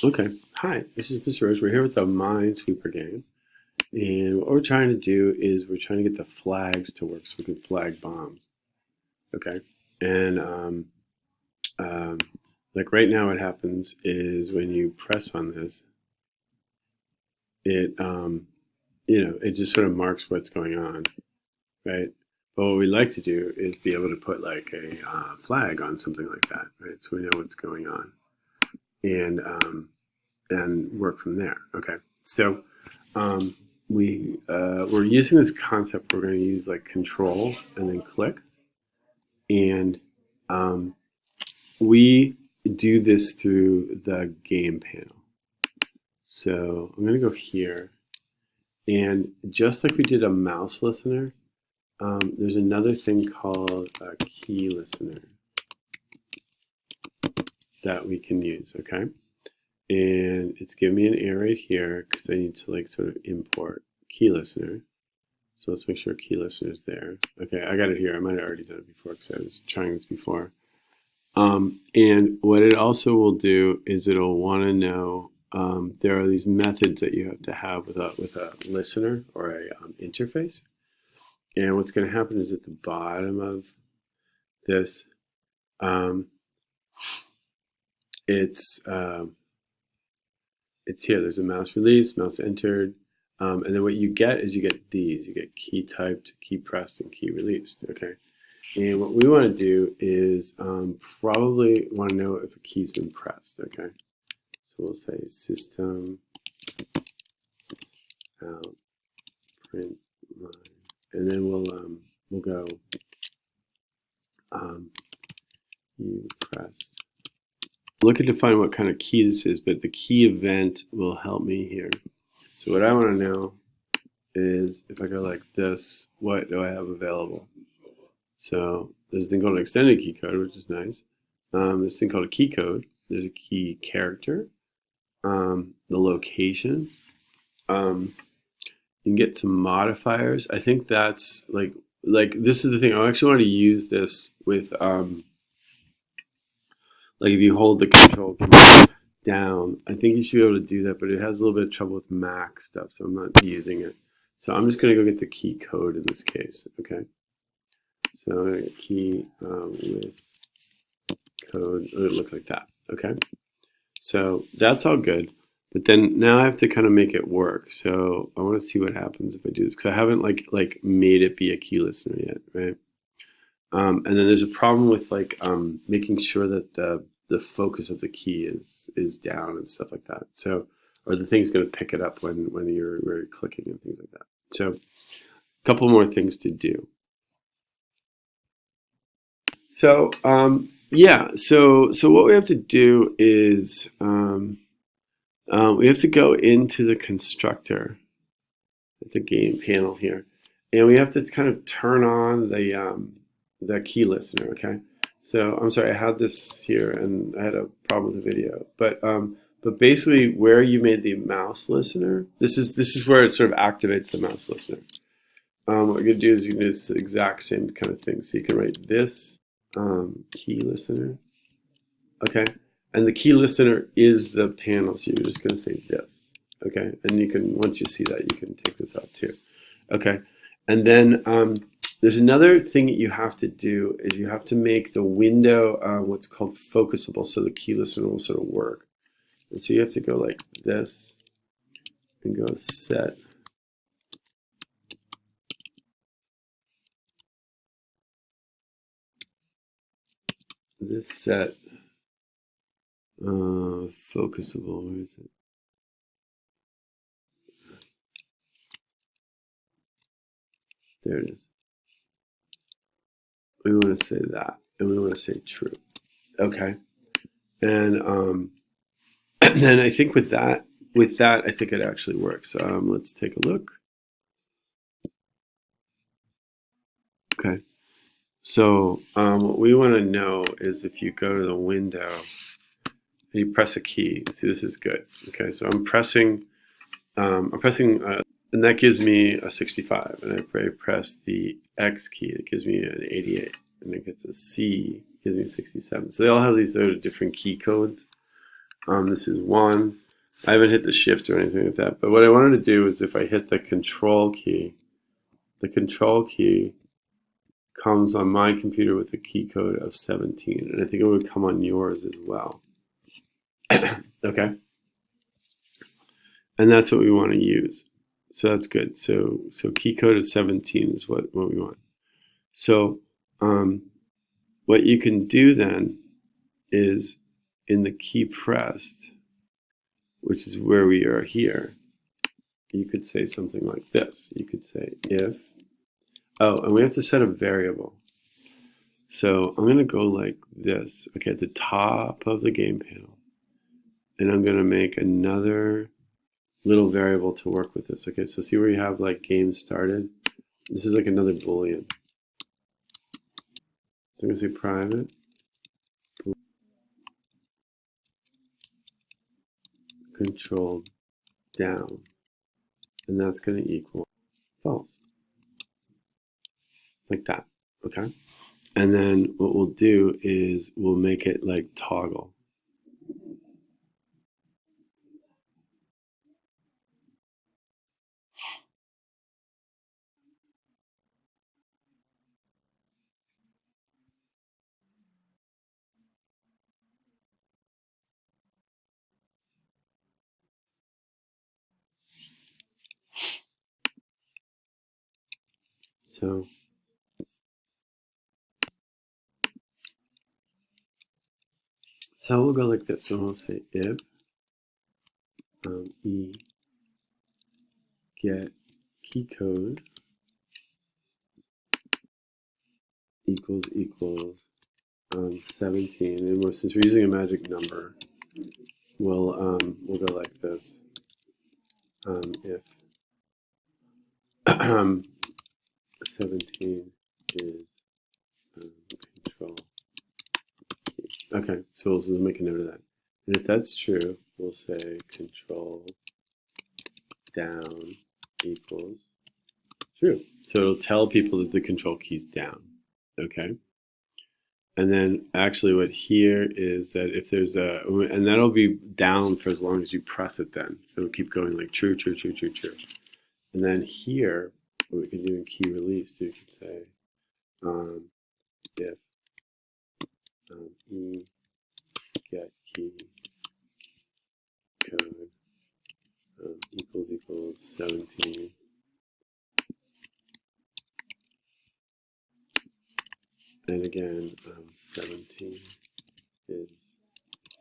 Okay. Hi, this is Mr. Rose. We're here with the Minesweeper game. And what we're trying to do is we're trying to get the flags to work so we can flag bombs. Okay. And um, like right now what happens is when you press on this, it it just sort of marks what's going on, right? But what we like to do is be able to put like a flag on something like that, right? So we know what's going on and work from there. Okay. So um, we're using this concept. We're going to use like control and then click, and um, we do this through the game panel. So I'm going to go here, and just like we did a mouse listener, there's another thing called a key listener that we can use. Okay, and it's giving me an error right here because I need to like sort of import key listener. So let's make sure key listener is there. Okay, I got it here. I might have already done it before because I was trying this before. And what it also will do is it'll want to know there are these methods that you have to have with a listener or a interface. And what's going to happen is at the bottom of this, it's here. There's a mouse release, mouse entered, and then what you get is you get these. You get key typed, key pressed, and key released. Okay. And what we want to do is probably want to know if a key's been pressed. Okay. So we'll say system out print line, and then we'll go you pressed. Looking to find what kind of key this is, but the key event will help me here. So what I want to know is if I go like this, what do I have available? So there's a thing called an extended key code, which is nice. There's a thing called a key code. There's a key character, the location. You can get some modifiers. I think that's like this is the thing. I actually want to use this with like if you hold the control key down, I think you should be able to do that, but it has a little bit of trouble with Mac stuff, so I'm not using it. So I'm just going to go get the key code in this case, okay? So I'm going to get key with code. It would look like that, okay? So that's all good. But then now I have to kind of make it work. So I want to see what happens if I do this because I haven't like made it be a key listener yet, right? And then there's a problem with like making sure that the focus of the key is down and stuff like that. So, or the thing's going to pick it up when you're clicking and things like that. So, a couple more things to do. So, yeah. So what we have to do is we have to go into the constructor at the game panel here, and we have to kind of turn on the key listener. Okay. So I'm sorry, I had this here and I had a problem with the video, but basically where you made the mouse listener, this is where it sort of activates the mouse listener. What you're gonna do is you can do this exact same kind of thing. So you can write this key listener, okay, and the key listener is the panel. So you're just gonna say this, okay, and you can once you see that you can take this out too, okay, and then there's another thing that you have to do is you have to make the window what's called focusable, so the key listener will sort of work. And so you have to go like this and go set this set focusable. Where is it? There it is. We want to say that, and we want to say true. Okay, and then I think with that, I think it actually works. Let's take a look. Okay, so what we want to know is if you go to the window and you press a key. See, this is good. Okay, so I'm pressing, and that gives me a 65. And I press the X key, it gives me an 88. And it gets a C, gives me 67. So they all have these sort of different key codes. This is 1. I haven't hit the shift or anything like that, but what I wanted to do is if I hit the control key comes on my computer with a key code of 17, and I think it would come on yours as well. Okay, and that's what we want to use. So that's good. So key code of 17 is what we want. So what you can do then is in the key pressed, which is where we are here, you could say something like this. You could say if, and we have to set a variable. So I'm going to go like this, okay, at the top of the game panel. And I'm going to make another little variable to work with this. Okay, so see where you have like game started? This is like another boolean. So I'm going to say private control down, and that's going to equal false, like that. Okay, and then what we'll do is we'll make it like toggle. So we'll go like this. So we'll say if e get key code equals 17, and since we're using a magic number, we'll go like this. If 17 is control key. Okay, so we'll make a note of that. And if that's true, we'll say control down equals true. So it'll tell people that the control key's down. Okay. And then actually what here is that if there's and that'll be down for as long as you press it then. So it'll keep going like true, true, true, true, true. And then here, what we can do in key release, so you can say if e get key code equals 17. And again, 17 is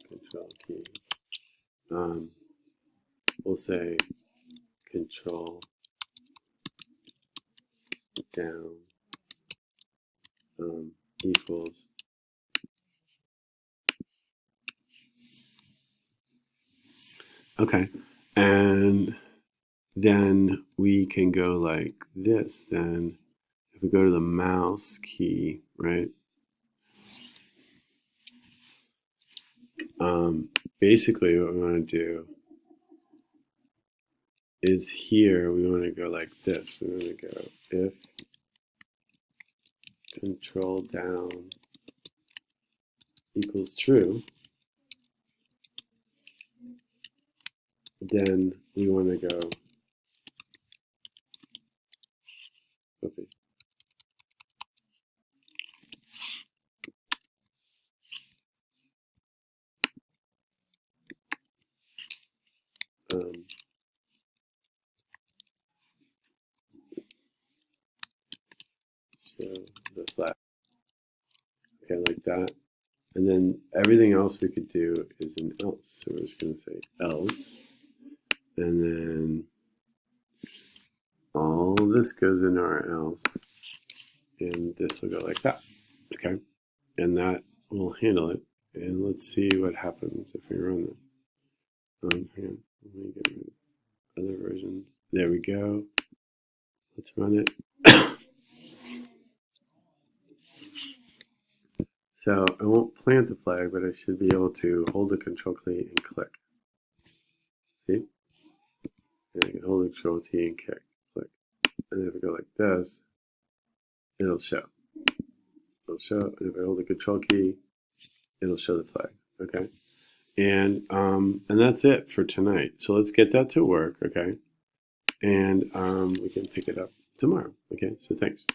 control key. We'll say control down equals okay, and then we can go like this. Then if we go to the mouse key, right? Basically what we want to do is here we want to go like this. We want to go if control down equals true, then we want to go okay. Show the flag. Okay, like that. And then everything else we could do is an else. So we're just going to say else. And then all of this goes into our else. And this will go like that. Okay. And that will handle it. And let's see what happens if we run this. Hang on. Let me get rid of other versions. There we go. Let's run it. So I won't plant the flag, but I should be able to hold the control key and click. See? And I can hold the control key and click. And if I go like this, it'll show. It'll show. And if I hold the control key, it'll show the flag. Okay? And that's it for tonight. So let's get that to work, okay? And we can pick it up tomorrow. Okay, so thanks.